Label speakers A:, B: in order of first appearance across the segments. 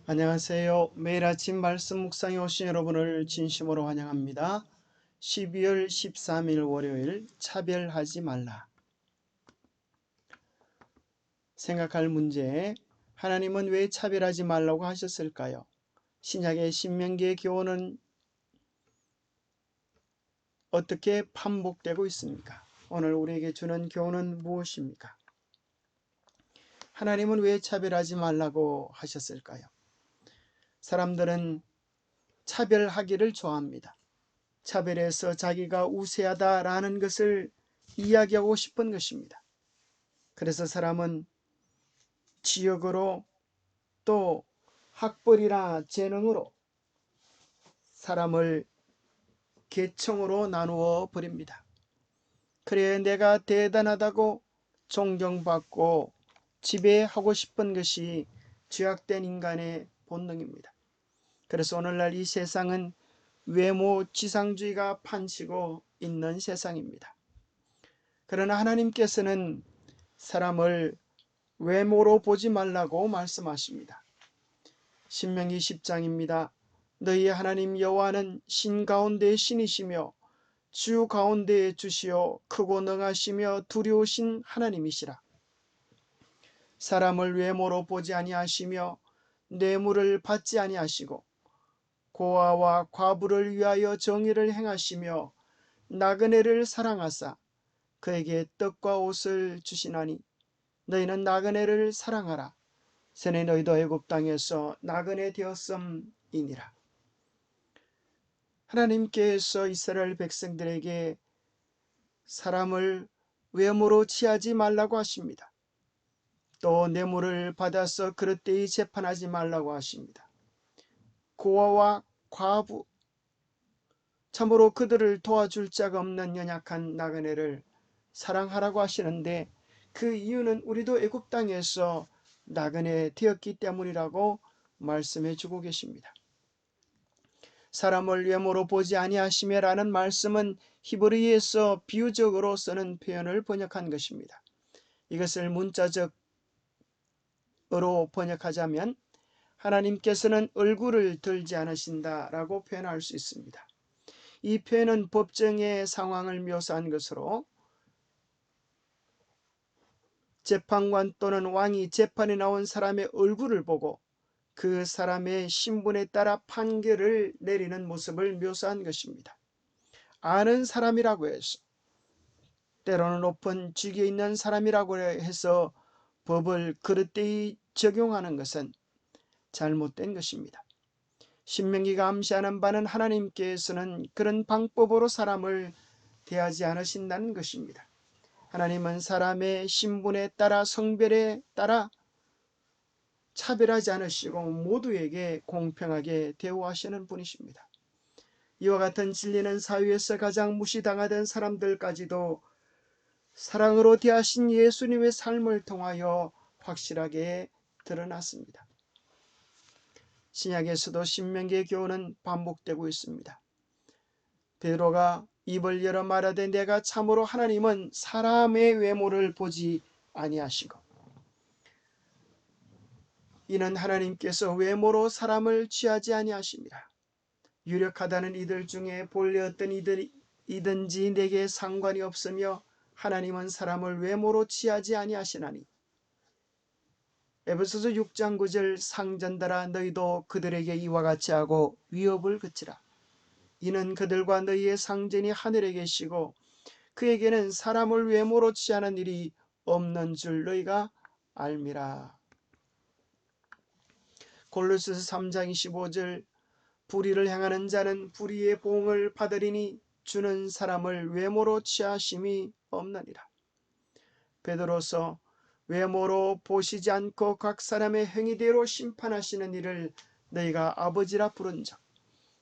A: 안녕하세요. 매일 아침 말씀 묵상에 오신 여러분을 진심으로 환영합니다. 12월 13일 월요일 차별하지 말라. 생각할 문제, 하나님은 왜 차별하지 말라고 하셨을까요? 신약의 신명기의 교훈은 어떻게 반복되고 있습니까? 오늘 우리에게 주는 교훈은 무엇입니까? 하나님은 왜 차별하지 말라고 하셨을까요? 사람들은 차별하기를 좋아합니다. 차별해서 자기가 우세하다라는 것을 이야기하고 싶은 것입니다. 그래서 사람은 지역으로 또 학벌이나 재능으로 사람을 계층으로 나누어 버립니다. 그래야 내가 대단하다고 존경받고 지배하고 싶은 것이 죄악된 인간의 본능입니다. 그래서 오늘날 이 세상은 외모 지상주의가 판치고 있는 세상입니다. 그러나 하나님께서는 사람을 외모로 보지 말라고 말씀하십니다. 신명기 10장입니다. 너희 하나님 여호와는 신 가운데의 신이시며 주 가운데의 주시요 크고 능하시며 두려우신 하나님이시라. 사람을 외모로 보지 아니하시며 뇌물을 받지 아니하시고 고아와 과부를 위하여 정의를 행하시며 나그네를 사랑하사 그에게 떡과 옷을 주시나니 너희는 나그네를 사랑하라. 전에 너희도 애굽 땅에서 나그네 되었음이니라. 하나님께서 이스라엘 백성들에게 사람을 외모로 취하지 말라고 하십니다. 또 뇌물을 받아서 그릇되이 재판하지 말라고 하십니다. 고아와 과부, 참으로 그들을 도와줄 자가 없는 연약한 나그네를 사랑하라고 하시는데 그 이유는 우리도 애굽 땅에서 나그네 되었기 때문이라고 말씀해 주고 계십니다. 사람을 외모로 보지 아니하시며라는 말씀은 히브리어에서 비유적으로 쓰는 표현을 번역한 것입니다. 이것을 문자적으로 번역하자면 하나님께서는 얼굴을 들지 않으신다라고 표현할 수 있습니다. 이 표현은 법정의 상황을 묘사한 것으로 재판관 또는 왕이 재판에 나온 사람의 얼굴을 보고 그 사람의 신분에 따라 판결을 내리는 모습을 묘사한 것입니다. 아는 사람이라고 해서 때로는 높은 직위에 있는 사람이라고 해서 법을 그릇되이 적용하는 것은 잘못된 것입니다. 신명기가 암시하는 바는 하나님께서는 그런 방법으로 사람을 대하지 않으신다는 것입니다. 하나님은 사람의 신분에 따라 성별에 따라 차별하지 않으시고 모두에게 공평하게 대우하시는 분이십니다. 이와 같은 진리는 사회에서 가장 무시당하던 사람들까지도 사랑으로 대하신 예수님의 삶을 통하여 확실하게 드러났습니다. 신약에서도 신명기의 교훈은 반복되고 있습니다. 베드로가 입을 열어 말하되 내가 참으로 하나님은 사람의 외모를 보지 아니하시고 이는 하나님께서 외모로 사람을 취하지 아니하심이라. 유력하다는 이들 중에 본래 어떤 이든지 내게 상관이 없으며 하나님은 사람을 외모로 취하지 아니하시나니. 에베소서 6장 9절 상전들아 너희도 그들에게 이와 같이 하고 위협을 그치라. 이는 그들과 너희의 상전이 하늘에 계시고 그에게는 사람을 외모로 취하는 일이 없는 줄 너희가 알미라. 골로새서 3장 25절 불의를 행하는 자는 불의의 보응을 받으리니 주는 사람을 외모로 취하심이 없느니라. 베드로서 외모로 보시지 않고 각 사람의 행위대로 심판하시는 이를 너희가 아버지라 부른즉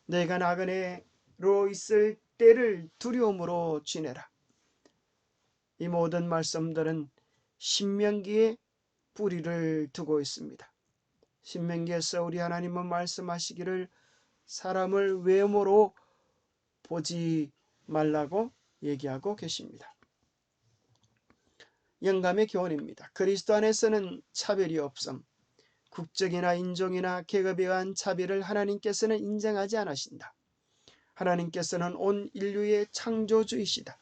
A: 너희가 나그네로 있을 때를 두려움으로 지내라. 이 모든 말씀들은 신명기에 뿌리를 두고 있습니다. 신명기에서 우리 하나님은 말씀하시기를 사람을 외모로 보지 말라고 얘기하고 계십니다. 영감의 교훈입니다. 그리스도 안에서는 차별이 없음. 국적이나 인종이나 계급에 의한 차별을 하나님께서는 인정하지 않으신다. 하나님께서는 온 인류의 창조주이시다.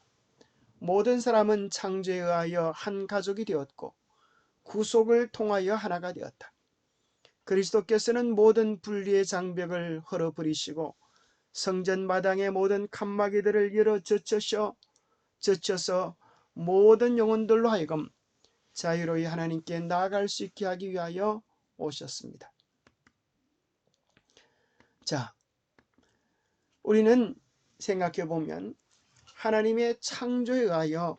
A: 모든 사람은 창조에 의하여 한 가족이 되었고 구속을 통하여 하나가 되었다. 그리스도께서는 모든 분리의 장벽을 헐어버리시고 성전 마당의 모든 칸막이들을 열어 젖혀서 모든 영혼들로 하여금 자유로이 하나님께 나아갈 수 있게 하기 위하여 오셨습니다. 자, 우리는 생각해 보면 하나님의 창조에 의하여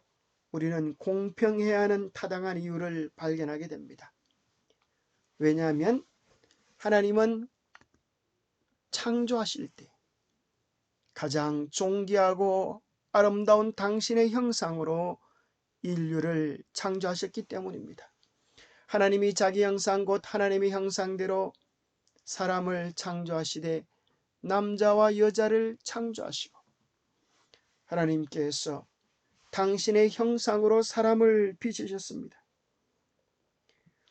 A: 우리는 공평해야 하는 타당한 이유를 발견하게 됩니다. 왜냐하면 하나님은 창조하실 때 가장 존귀하고 아름다운 당신의 형상으로 인류를 창조하셨기 때문입니다. 하나님이 자기 형상 곧 하나님의 형상대로 사람을 창조하시되 남자와 여자를 창조하시고 하나님께서 당신의 형상으로 사람을 빚으셨습니다.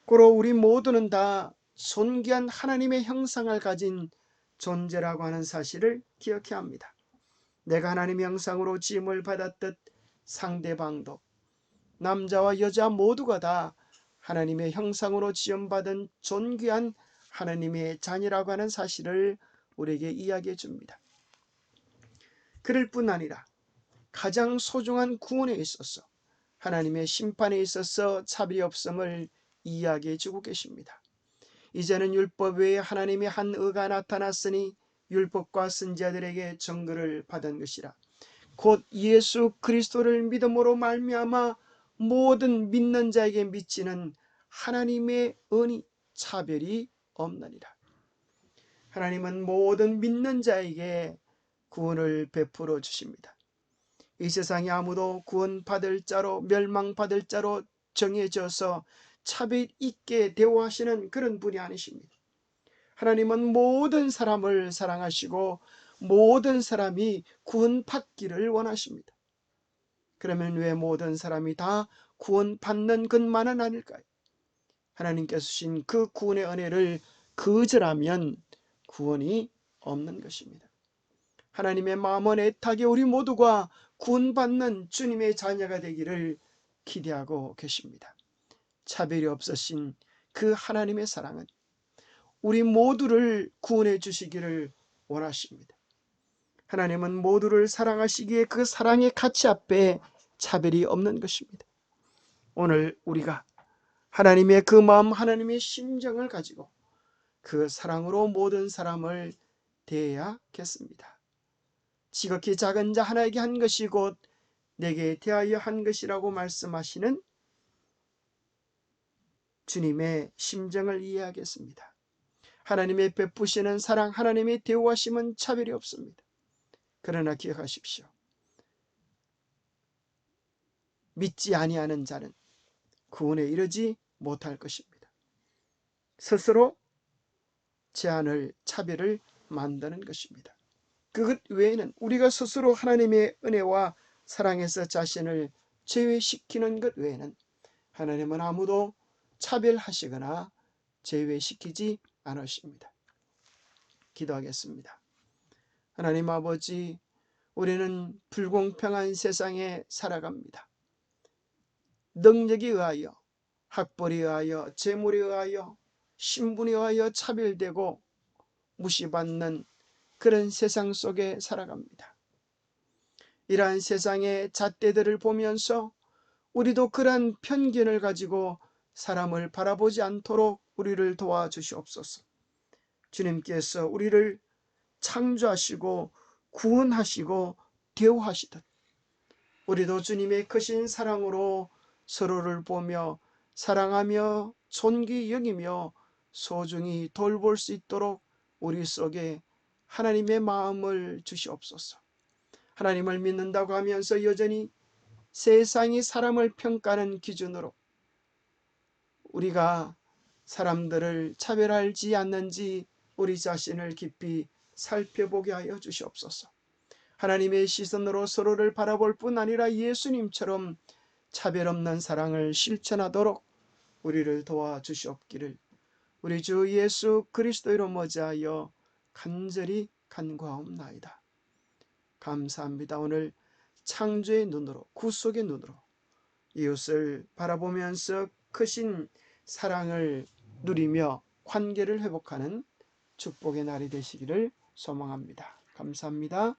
A: 고로 우리 모두는 다 존귀한 하나님의 형상을 가진 존재라고 하는 사실을 기억해야 합니다. 내가 하나님의 형상으로 지음을 받았듯 상대방도 남자와 여자 모두가 다 하나님의 형상으로 지음받은 존귀한 하나님의 자녀라고 하는 사실을 우리에게 이야기해 줍니다. 그럴 뿐 아니라 가장 소중한 구원에 있어서 하나님의 심판에 있어서 차별이 없음을 이야기해 주고 계십니다. 이제는 율법 외에 하나님의 한 의가 나타났으니 율법과 선지자들에게 증거를 받은 것이라. 곧 예수 그리스도를 믿음으로 말미암아 모든 믿는 자에게 미치는 하나님의 은이 차별이 없느니라. 하나님은 모든 믿는 자에게 구원을 베풀어 주십니다. 이 세상에 아무도 구원받을 자로 멸망받을 자로 정해져서 차별 있게 대우하시는 그런 분이 아니십니다. 하나님은 모든 사람을 사랑하시고 모든 사람이 구원받기를 원하십니다. 그러면 왜 모든 사람이 다 구원받는 것만은 아닐까요? 하나님께서 주신 그 구원의 은혜를 거절하면 구원이 없는 것입니다. 하나님의 마음은 애타게 우리 모두가 구원받는 주님의 자녀가 되기를 기대하고 계십니다. 차별이 없으신 그 하나님의 사랑은 우리 모두를 구원해 주시기를 원하십니다. 하나님은 모두를 사랑하시기에 그 사랑의 가치 앞에 차별이 없는 것입니다. 오늘 우리가 하나님의 그 마음, 하나님의 심정을 가지고 그 사랑으로 모든 사람을 대해야겠습니다. 지극히 작은 자 하나에게 한 것이 곧 내게 대하여 한 것이라고 말씀하시는 주님의 심정을 이해하겠습니다. 하나님의 베푸시는 사랑, 하나님의 대우하심은 차별이 없습니다. 그러나 기억하십시오. 믿지 아니하는 자는 구원에 이르지 못할 것입니다. 스스로 제한을, 차별을 만드는 것입니다. 그것 외에는 우리가 스스로 하나님의 은혜와 사랑에서 자신을 제외시키는 것 외에는 하나님은 아무도 차별하시거나 제외시키지 않으십니다. 기도하겠습니다. 하나님 아버지, 우리는 불공평한 세상에 살아갑니다. 능력에 의하여, 학벌에 의하여, 재물에 의하여, 신분에 의하여 차별되고 무시받는 그런 세상 속에 살아갑니다. 이러한 세상의 잣대들을 보면서 우리도 그러한 편견을 가지고 사람을 바라보지 않도록 우리를 도와주시옵소서. 주님께서 우리를 창조하시고 구원하시고 대우하시듯 우리도 주님의 크신 사랑으로 서로를 보며 사랑하며 존귀 여기며 소중히 돌볼 수 있도록 우리 속에 하나님의 마음을 주시옵소서. 하나님을 믿는다고 하면서 여전히 세상이 사람을 평가하는 기준으로 우리가 사람들을 차별하지 않는지 우리 자신을 깊이 살펴보게 하여 주시옵소서. 하나님의 시선으로 서로를 바라볼 뿐 아니라 예수님처럼 차별 없는 사랑을 실천하도록 우리를 도와주시옵기를 우리 주 예수 그리스도로 머지하여 간절히 간구하옵나이다. 감사합니다. 오늘 창조의 눈으로, 구속의 눈으로 이웃을 바라보면서 크신 사랑을 누리며 관계를 회복하는 축복의 날이 되시기를 소망합니다. 감사합니다.